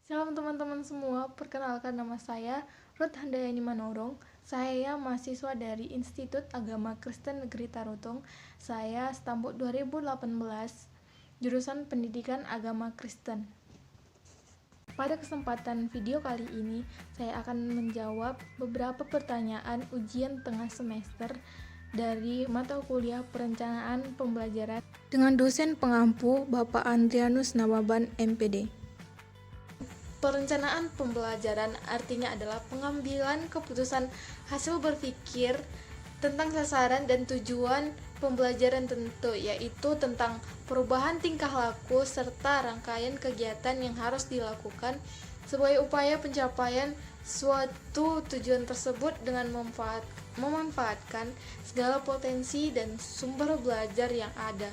Shalom teman-teman semua, perkenalkan nama saya Ruth Handayani Manorong. Saya mahasiswa dari Institut Agama Kristen Negeri Tarutung. Saya Stambuk 2018, jurusan Pendidikan Agama Kristen. Pada kesempatan video kali ini, saya akan menjawab beberapa pertanyaan ujian tengah semester dari mata kuliah Perencanaan Pembelajaran dengan dosen pengampu Bapak Andrianus Nawaban, MPD. Perencanaan pembelajaran artinya adalah pengambilan keputusan hasil berpikir tentang sasaran dan tujuan pembelajaran tentu, yaitu tentang perubahan tingkah laku serta rangkaian kegiatan yang harus dilakukan sebagai upaya pencapaian suatu tujuan tersebut dengan memanfaatkan segala potensi dan sumber belajar yang ada.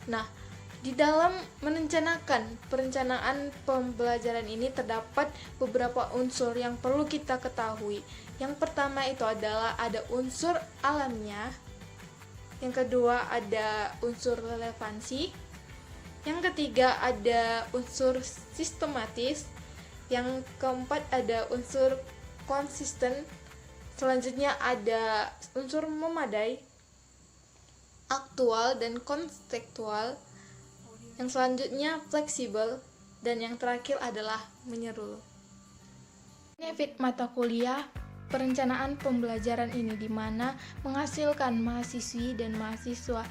Nah, di dalam merencanakan perencanaan pembelajaran ini terdapat beberapa unsur yang perlu kita ketahui. Yang pertama itu adalah ada unsur alamnya, yang kedua ada unsur relevansi, yang ketiga ada unsur sistematis, yang keempat ada unsur konsisten, selanjutnya ada unsur memadai, aktual dan kontekstual, yang selanjutnya fleksibel, dan yang terakhir adalah menyeluruh. Benefit mata kuliah perencanaan pembelajaran ini di mana menghasilkan mahasiswi dan mahasiswa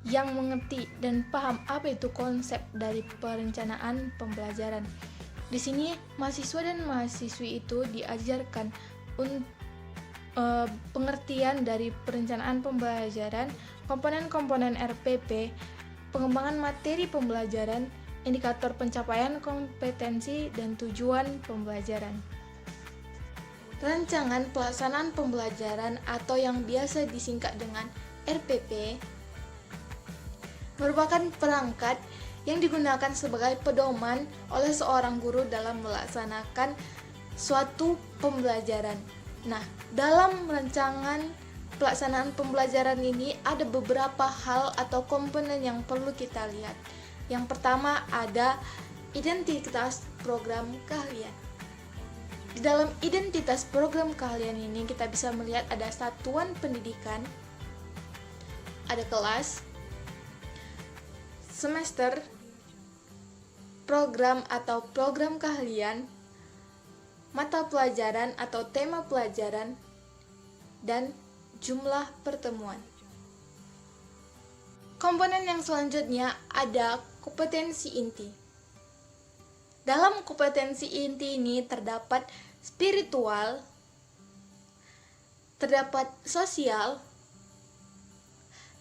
yang mengerti dan paham apa itu konsep dari perencanaan pembelajaran. Di sini mahasiswa dan mahasiswi itu diajarkan pengertian dari perencanaan pembelajaran, komponen-komponen RPP, pengembangan materi pembelajaran, indikator pencapaian kompetensi dan tujuan pembelajaran. Rancangan pelaksanaan pembelajaran atau yang biasa disingkat dengan RPP merupakan perangkat yang digunakan sebagai pedoman oleh seorang guru dalam melaksanakan suatu pembelajaran. Nah, dalam rancangan pelaksanaan pembelajaran ini ada beberapa hal atau komponen yang perlu kita lihat. Yang pertama ada identitas program keahlian. Di dalam identitas program keahlian ini kita bisa melihat ada satuan pendidikan, ada kelas, semester, program atau program keahlian, mata pelajaran atau tema pelajaran, dan jumlah pertemuan. Komponen yang selanjutnya ada kompetensi inti. Dalam kompetensi inti ini terdapat spiritual, terdapat sosial,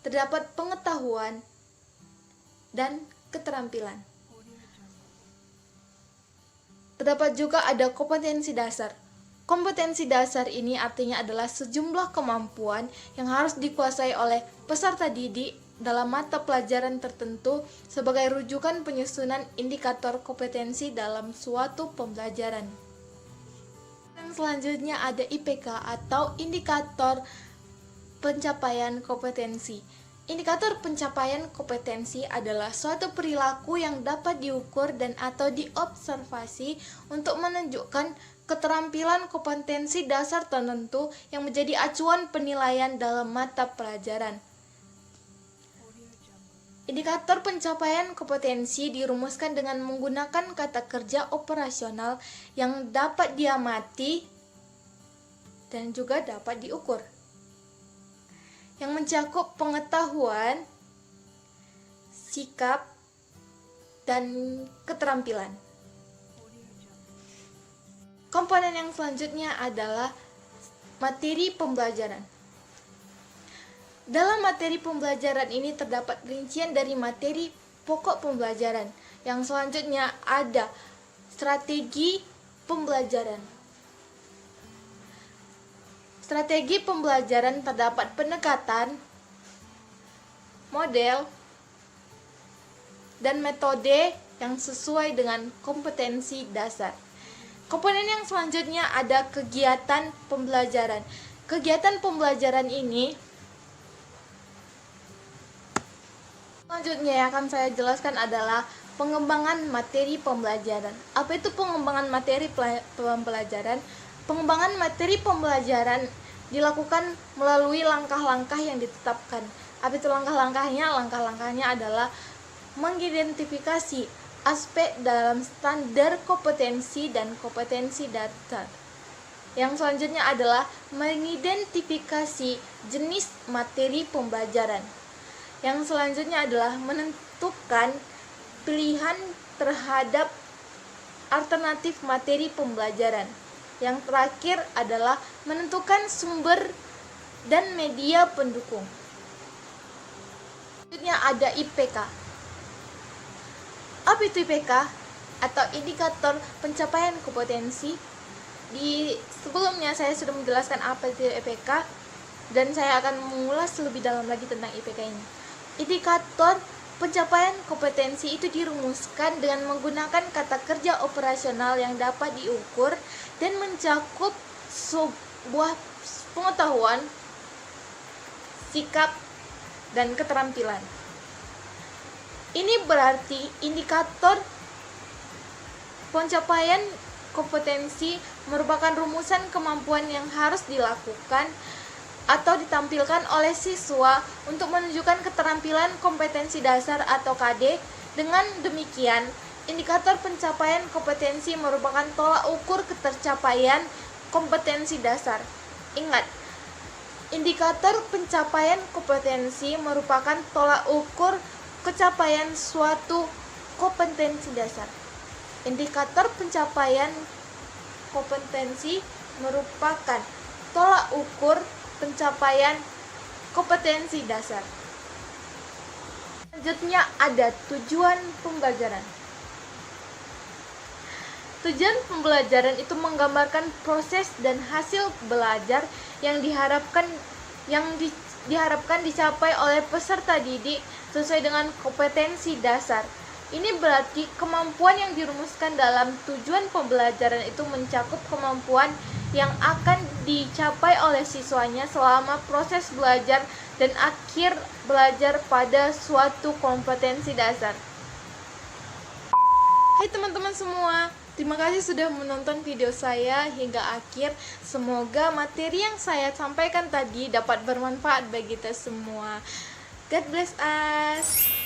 terdapat pengetahuan, dan keterampilan. Terdapat juga ada kompetensi dasar. Kompetensi dasar ini artinya adalah sejumlah kemampuan yang harus dikuasai oleh peserta didik dalam mata pelajaran tertentu sebagai rujukan penyusunan indikator kompetensi dalam suatu pembelajaran. Dan selanjutnya ada IPK atau indikator pencapaian kompetensi. Indikator pencapaian kompetensi adalah suatu perilaku yang dapat diukur dan atau diobservasi untuk menunjukkan keterampilan kompetensi dasar tertentu yang menjadi acuan penilaian dalam mata pelajaran. Indikator pencapaian kompetensi dirumuskan dengan menggunakan kata kerja operasional yang dapat diamati dan juga dapat diukur, yang mencakup pengetahuan, sikap, dan keterampilan. Komponen yang selanjutnya adalah materi pembelajaran. Dalam materi pembelajaran ini terdapat rincian dari materi pokok pembelajaran. Yang selanjutnya ada strategi pembelajaran. Strategi pembelajaran terdapat pendekatan, model, dan metode yang sesuai dengan kompetensi dasar. Komponen yang selanjutnya ada kegiatan pembelajaran. Kegiatan pembelajaran ini Selanjutnya yang akan saya jelaskan adalah pengembangan materi pembelajaran. Apa itu pengembangan materi pembelajaran? Pengembangan materi pembelajaran dilakukan melalui langkah-langkah yang ditetapkan. Apa itu langkah-langkahnya? Langkah-langkahnya adalah mengidentifikasi aspek dalam standar kompetensi dan kompetensi dasar. Yang selanjutnya adalah mengidentifikasi jenis materi pembelajaran. Yang selanjutnya adalah menentukan pilihan terhadap alternatif materi pembelajaran. Yang terakhir adalah menentukan sumber dan media pendukung. Selanjutnya ada IPK. Apa itu IPK? Atau indikator pencapaian kompetensi. Di sebelumnya saya sudah menjelaskan apa itu IPK dan saya akan mengulas lebih dalam lagi tentang IPK ini. Indikator pencapaian kompetensi itu dirumuskan dengan menggunakan kata kerja operasional yang dapat diukur dan mencakup sebuah pengetahuan, sikap, dan keterampilan. Ini berarti indikator pencapaian kompetensi merupakan rumusan kemampuan yang harus dilakukan atau ditampilkan oleh siswa untuk menunjukkan keterampilan kompetensi dasar atau KD. Dengan demikian, indikator pencapaian kompetensi merupakan tolak ukur ketercapaian kompetensi dasar. Ingat, indikator pencapaian kompetensi merupakan tolak ukur kecapaian suatu kompetensi dasar. Indikator pencapaian kompetensi merupakan tolak ukur pencapaian kompetensi dasar. Selanjutnya ada tujuan pembelajaran. Tujuan pembelajaran itu menggambarkan proses dan hasil belajar yang diharapkan dicapai oleh peserta didik sesuai dengan kompetensi dasar. Ini berarti kemampuan yang dirumuskan dalam tujuan pembelajaran itu mencakup kemampuan yang akan dicapai oleh siswanya selama proses belajar dan akhir belajar pada suatu kompetensi dasar. Hai teman-teman semua, terima kasih sudah menonton video saya hingga akhir. Semoga materi yang saya sampaikan tadi dapat bermanfaat bagi kita semua. God bless us.